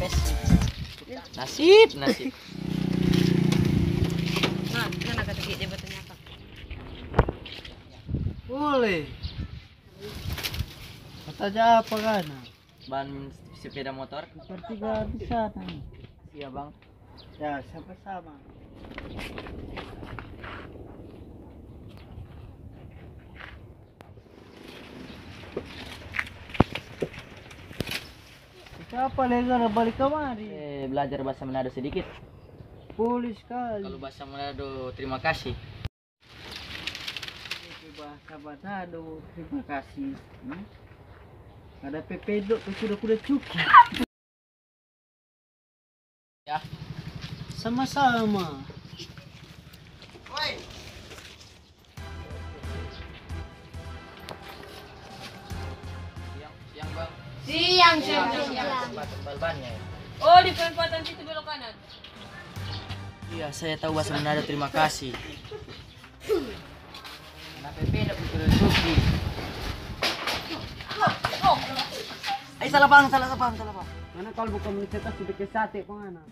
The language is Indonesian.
pes. Nasib. Nah, kan agak tinggi dia batunya apa? Boleh. Kata aja apa kan? Ban sepeda motor. Seperti gak bisa nih. Iya bang. Ya, sama-sama. Siapa lega balik kemari? Belajar bahasa Manado sedikit. Boleh sekali. Kalau bahasa Manado terima kasih. Bahasa Manado, terima kasih. Ada pepedok, kuda-kuda cukup. Ya. Sama-sama. Siang bang. Siang. Tebal bannya. Oh, di perempatan situ belok kanan. Iya, saya tahu bahasa Manado terima kasih. Kenapa beda kuda suki? Salah bang. Mana kalau bukan mencetak sudah ke sate penganak.